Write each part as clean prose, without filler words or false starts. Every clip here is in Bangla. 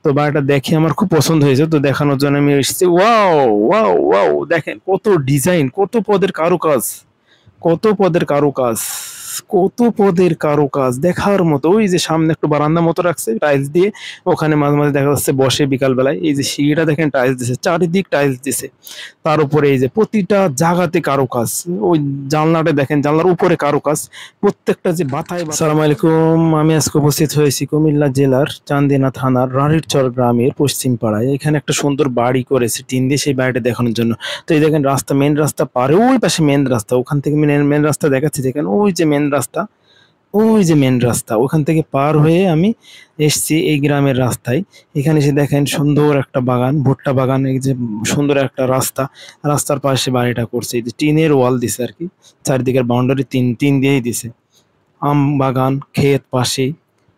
তো বাড়িটা দেখে আমার খুব পছন্দ হয়েছে, তো দেখানোর জন্য আমি এসেছি। ওয়াও ওয়াও ওয়াও, দেখেন কত ডিজাইন, কত পদের কারুকাজ, কত পদের কারুকাজ, কত পদের কারুকাজ দেখার মতো। ওই যে সামনে একটু বারান্দা মতো রাখছে টাইলস দিয়ে, ওখানে মাঝে মাঝে দেখা যাচ্ছে বসে বিকাল বেলায়। এই যে সিঁড়িটা দেখেন টাইলস দিছে, চারিদিক টাইলস দিছে। তার উপরে এই যে প্রতিটা জায়গাতে কারুকাজ। ওই জানলাটা দেখেন, জানলার উপরে কারুকাজ, প্রত্যেকটা যে বাতায়। আসসালামু আলাইকুম, আমি আজকে উপস্থিত হয়েছি কুমিল্লা জেলার চান্দিনা থানার রানীরচর গ্রামের পশ্চিম পাড়ায়। এখানে একটা সুন্দর বাড়ি করেছে টিন দিয়ে, সেই বাড়িটা দেখানোর জন্য। তো এই দেখেন রাস্তা, মেন রাস্তা পারে, ওই পাশে মেন রাস্তা, ওখান থেকে মেন রাস্তা দেখাচ্ছি। দেখেন ওই যে মেন রাস্তা, ওই যে মেন রাস্তা, ওখান থেকে পার হয়ে আমি এসছি এই গ্রামের রাস্তায়। এখানে এসে দেখেন সুন্দর একটা বাগান, ভুট্টা বাগান, এই যে সুন্দর একটা রাস্তা, রাস্তার পাশে বাড়িটা করছে। এই যে টিনের ওয়াল দিছে আর কি, চারিদিকের বাউন্ডারি টিন দিয়েই দিছে। আম বাগান, ক্ষেত পাশে,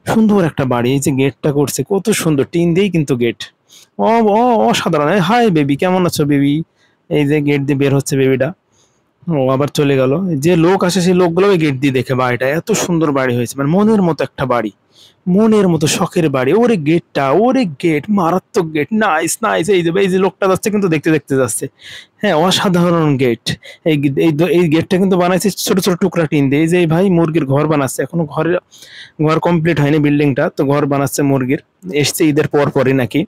সুন্দর একটা বাড়ি। এই যে গেটটা করছে কত সুন্দর, টিন দিয়েই কিন্তু গেট। ও ও অসাধারণ। হাই বেবি, কেমন আছো বেবি? এই যে গেট দিয়ে বের হচ্ছে বেবিটা। ও আবার চলে গেল। যে লোক আসে সেই লোকগুলো ওই গেট দিয়ে দেখে বাড়িটা এত সুন্দর বাড়ি হয়েছে, মানে মনের মতো একটা বাড়ি, মনের মতো শখের বাড়ি। ওরে গেটটা, ওরে গেট, মারাত্মক গেট, নাইস নাইস। এই যে লোকটা যাচ্ছে কিন্তু দেখতে দেখতে যাচ্ছে। হ্যাঁ, অসাধারণ গেট। এই গেটটা কিন্তু বানাইছে ছোট ছোট টুকরা টিন দিয়ে। এই যে এই ভাই মুরগির ঘর বানাচ্ছে, এখনো ঘর কমপ্লিট হয়নি বিল্ডিংটা, তো ঘর বানাচ্ছে মুরগির। এসছে ঈদের পর পরই নাকি।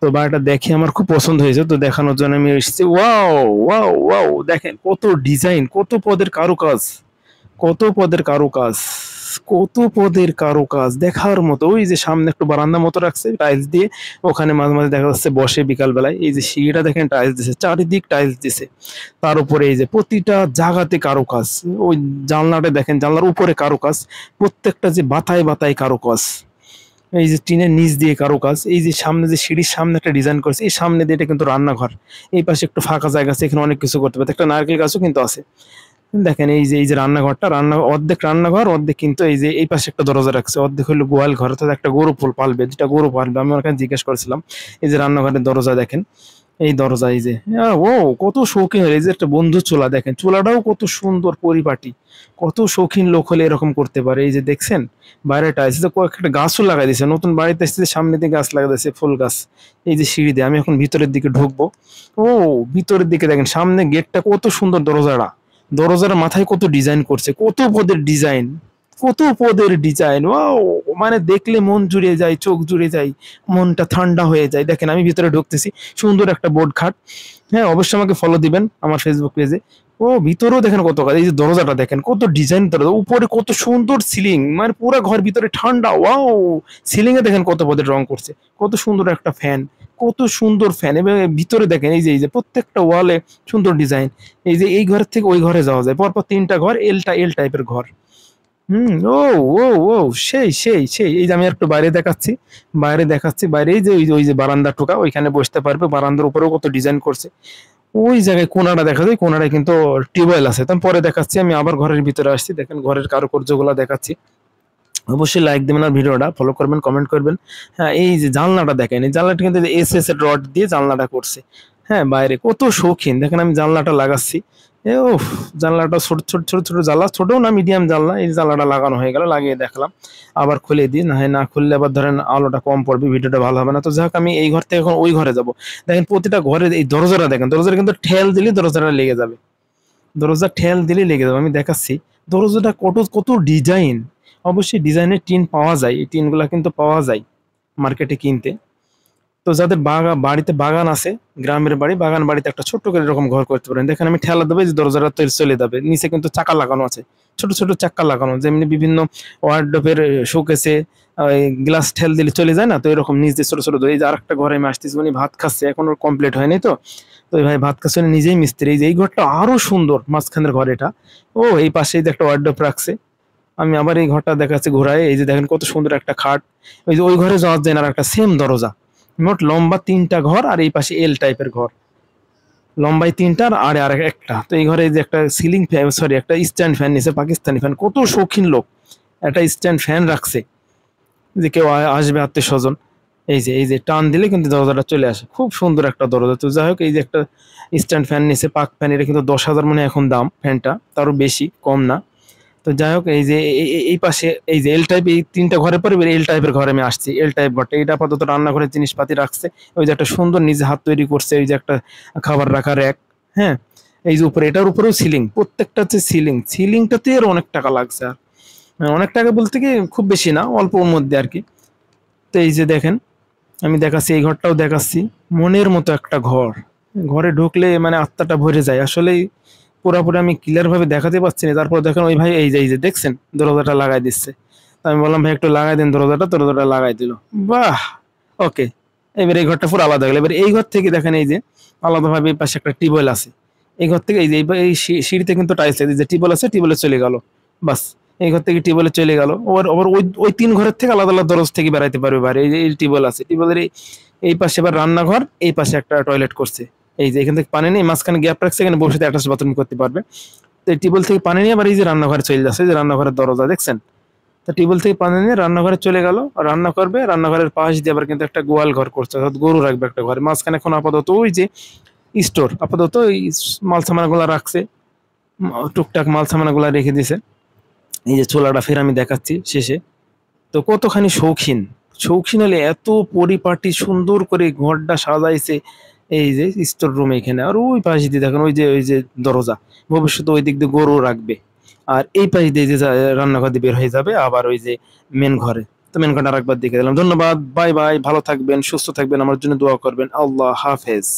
তো বাড়িটা দেখে আমার খুব পছন্দ হয়েছে, তো দেখানোর জন্য আমি এসেছি। ওয়াও ওয়াও ওয়াও, দেখেন কত ডিজাইন, কত পদের কারুকাজ, কত পদের কারুকাজ, কত পদের কারুকাজ দেখার মতো। ওই যে সামনে একটু বারান্দা মতো রাখছে টাইলস দিয়ে, ওখানে মাঝে মাঝে দেখা যাচ্ছে বসে বিকাল বেলায়। এই যে সিঁড়িটা দেখেন টাইলস দিছে, চারিদিক টাইলস দিছে। তার উপরে এই যে প্রতিটা জায়গাতে কারুকাজ। ওই জানলাটা দেখেন, জানলার উপরে কারুকাজ, প্রত্যেকটা যে বাতায় বাতায় কারুকাজ। এই যে টিনের নিচ দিয়ে কারুকাজ। এই যে সামনে যে সিঁড়ির সামনে একটা ডিজাইন করেছে, এই সামনে দিয়ে এটা কিন্তু রান্নাঘর। এই পাশে একটু ফাঁকা জায়গা আছে, এখানে অনেক কিছু করতে পারে। একটা নারকেল গাছও কিন্তু আছে। দেখেন এই যে রান্নাঘরটা, অর্ধেক রান্নাঘর, অর্ধেক কিন্তু এই যে এই পাশে একটা দরজা রাখছে, অর্ধেক হলো গোয়াল ঘর, অর্থাৎ একটা গরু পালবে, যেটা গরু পালবে। আমি ওখানে জিজ্ঞেস করেছিলাম। এই যে রান্নাঘরের দরজা দেখেন, এই দরজা, এই যে ও কত শৌখিন। এই যে একটা বন্ধু চুলা দেখেন, চুলাটাও কত সুন্দর পরিপাটি। কত শৌখিন লোক হলে এরকম করতে পারে। এই যে দেখছেন বাইরেটা এসে কয়েকটা গাছও লাগাই দিয়েছে, নতুন বাড়িতে এসেছে, সামনে দিয়ে গাছ লাগাই দিয়েছে, ফুল গাছ। এই যে সিঁড়ি দিয়ে আমি এখন ভিতরের দিকে ঢুকবো। ও ভিতরের দিকে দেখেন, সামনে গেটটা কত সুন্দর, দরজাটা, দরজার মাথায় কত ডিজাইন করছে, কত পদের ডিজাইন, কত পদের ডিজাইন। ওয়াও, মানে দেখলে মন জুড়ে যায়, চোখ জুড়ে যায়, মনটা ঠান্ডা হয়ে যায়। দেখেন আমি ভিতরে ঢুকতেছি, সুন্দর একটা বোর্ড খাট। হ্যাঁ, অবশ্যই আমাকে ফলো দিবেন আমার ফেসবুক পেজে। ও ভিতরেও দেখেন কত কাজ। এই যে দরজাটা দেখেন কত ডিজাইন, দরজা উপরে কত সুন্দর সিলিং, মানে পুরো ঘর ভিতরে ঠান্ডা। ওয়াও, সিলিং এ দেখেন কত পদের রং করছে, কত সুন্দর একটা ফ্যান, কত সুন্দর ফ্যান। এবং ভিতরে দেখেন এই যে প্রত্যেকটা ওয়ালে সুন্দর ডিজাইন। এই যে এই ঘরের থেকে ওই ঘরে যাওয়া যায়, পরপর তিনটা ঘর, এল টাইপের ঘর। হুম। ও ও ও, সেই সেই সেই। এই যে আমি একটু বাইরে দেখাচ্ছি, বাইরে এই যে ওই যে বারান্দা টোকা, ওইখানে বসতে পারবে। বারান্দার উপরেও কত ডিজাইন করছে। ওই জায়গায় কোনাটা দেখা যায়, কোনাটায় কিন্তু টিউবওয়েল আছে। তো আমি পরে দেখাচ্ছি। আমি আবার ঘরের ভিতরে আসছি, দেখেন ঘরের কারুকার্যগুলো দেখাচ্ছি। অবশ্যই লাইক দিবেন আর ভিডিওটা ফলো করবেন, কমেন্ট করবেন। হ্যাঁ, এই যে জানলাটা দেখেন, এই জানলাটা কিন্তু এস এর রড দিয়ে জানলাটা করছে। হ্যাঁ, বাইরে কত শৌখিন, দেখেন আমি জানলাটা লাগাচ্ছি। এ উফ, জানলাটা ছোট ছোট ছোট ছোট জানলা, ছোটও না মিডিয়াম জানলা। এই জানলাটা লাগানো হয়ে গেল, লাগিয়ে দেখলাম। আবার খুলে দিই, না হয় না খুললে আবার ধরেন আলোটা কম পড়বে, ভিডিওটা ভালো হবে না। তো যাক, আমি এই ঘর থেকে এখন ওই ঘরে যাব। দেখেন প্রতিটা ঘরের এই দরজাটা দেখেন, দরজাটা কিন্তু ঠেল দিলে দরজাটা লেগে যাবে, দরজা ঠেল দিলে লেগে যাবে। আমি দেখাচ্ছি দরজাটা কত কত ডিজাইন। অবশ্যই ডিজাইনের টিন পাওয়া যায়, এই টিনগুলা কিন্তু পাওয়া যায় মার্কেটে কিনতে। তো যাদের বাড়িতে বাগান আছে, গ্রামের বাড়ি, বাগান বাড়িতে একটা ছোট্ট করে এরকম ঘর করতে পারেন। দেখেন আমি ঠেলা দেবো, যে দরজাটা তো চলে যাবে। নিচে কিন্তু চাকা লাগানো আছে, ছোট ছোট চাক্কা লাগানো, যেমনি বিভিন্ন ওয়ার্ডরোবের শোকেসে গ্লাস ঠেল দিলে চলে যায় না, তো এরকম নিচ দিয়ে ছোট ছোট। এই যে আরেকটা ঘরে আমি আসতেছি, উনি ভাত খাচ্ছে, এখনো কমপ্লিট হয়নি। তো তো এই ভাই ভাত খাচ্ছে, উনি নিজেই মিস্ত্রি। এই যে এই ঘরটা আরো সুন্দর, মাঝখানের ঘর এটা। ও এই পাশে এই যে একটা ওয়ার্ডরোব রাখছে। আমি আবার এই ঘরটা দেখাচ্ছি ঘোরায়। এই যে দেখেন কত সুন্দর একটা খাট। ওই যে ওই ঘরে যাওয়ার জন্য আর একটা সেম দরজা। মোট লম্বা তিনটা ঘর, আর এই পাশে এল টাইপের ঘর, লম্বাই তিনটা আর আর একটা। তো এই ঘরে এই যে একটা সিলিং ফ্যান, সরি একটা স্ট্যান্ড ফ্যান নিছে, পাকিস্তানি ফ্যান। কত শৌখিন লোক, একটা স্ট্যান্ড ফ্যান রাখছে, যে কেউ আসবে আত্মীয় স্বজন। এই যে টান দিলে কিন্তু দরজাটা চলে আসে, খুব সুন্দর একটা দরজা। তো যাই হোক, এই যে একটা স্ট্যান্ড ফ্যান নিছে, পাক ফ্যান। এটা কিন্তু 10,000 মনে হয় এখন দাম ফ্যানটা, তারও বেশি, কম না। তো যাই হোক, এই যে এই পাশে এই যে এল টাইপ, এই ৩টা ঘরের পরে এল টাইপের ঘরে আমি আসছি। এল টাইপ ঘরটা এটা আপাতত রান্নাঘরের জিনিসপাতি রাখছে। ওই যে একটা সুন্দর নিজে হাত তৈরি করছে, এই যে একটা খাবার রাখার র‍্যাক, হ্যাঁ? এই যে উপরে, এটার উপরেও সিলিং, প্রত্যেকটা হচ্ছে সিলিং। সিলিংটাতে আর অনেক টাকা লাগছে। আর অনেক টাকা বলতে কি খুব বেশি না, অল্পর মধ্যে আরকি। তো এই যে দেখেন, আমি দেখাচ্ছি, এই ঘরটাও দেখাচ্ছি। মনের মতো একটা ঘর। ঘরে ঢুকলে মানে আত্মাটা ভরে যায়। আসলেই পুরাপুরি আমি ক্লিয়ার ভাবে দেখাতে পারছি না। তারপর দেখেন ওই ভাই এই যে দেখছেন দরজাটা লাগাই দিচ্ছে। তো আমি বললাম, ভাই একটু লাগাই দেন দরজাটা লাগাই দিল। বাহ! ওকে। এবার এই ঘরটা পুরো আলাদা হয়ে গেল। এবার এই ঘর থেকে দেখেন, এই যে আলাদাভাবে এই পাশে একটা টিউবওয়েল আছে। এই ঘর থেকে এই যে এই সিঁড়িতে কিন্তু টাইলস, এই যে টিউবওয়েল আছে, টিউবওয়েলে চলে গেল। বাস! এই ঘর থেকে টিউবওয়েলে চলে গেল। আবার ওই ৩ ঘরের থেকে আলাদা, আলাদা দরজা থেকে বেরাইতে পারবে বাইরে। এই যে এই টিউবওয়েল আছে। টিউবওয়েলের এই পাশে আবার রান্নাঘর, এই পাশে একটা টয়লেট করছে। এই যে এখান থেকে পানি নেই, মাঝখানে গ্যাপ রাখছে, এখানে বসে অ্যাটাচ বাথরুম করতে পারবে। তো এই টিউবওয়েল থেকে পানি নিয়ে আবার এই যে রান্নাঘরে চলে যাচ্ছে, এই যে রান্নাঘরের দরজা দেখছেন? তো টিউবওয়েল থেকে পানি নিয়ে রান্নাঘরে চলে গেল, রান্না করবে। রান্নাঘরের পাশ দিয়ে আবার কিন্তু একটা গোয়াল ঘর করছে, অর্থাৎ গরু রাখবে একটা ঘরে। মাঝখানে এখন আপাতত ওই যে স্টোর, আপাতত এই মাল সামানগুলো রাখছে, টুকটাক মাল সামানগুলো রেখে দিছে। এই যে চুলাটা ফের আমি দেখাচ্ছি শেষে। তো কতখানি শৌখিন, শৌখিন হলে এত পরিপাটি সুন্দর করে ঘরটা সাজাইছে। এই যে স্টোর রুম এখানে, আর ওই পাশ দিয়ে দেখেন ওই যে দরজা, ভবিষ্যতে ওই দিক দিয়ে গরু রাখবে। আর এই পাশ দিয়ে যে রান্নাঘর দিয়ে বের হয়ে যাবে আবার ওই যে মেন ঘরে। তো মেন ঘরটা আরেকবার দেখে দিলাম। ধন্যবাদ, বাই বাই, ভালো থাকবেন, সুস্থ থাকবেন, আমার জন্য দোয়া করবেন। আল্লাহ হাফেজ।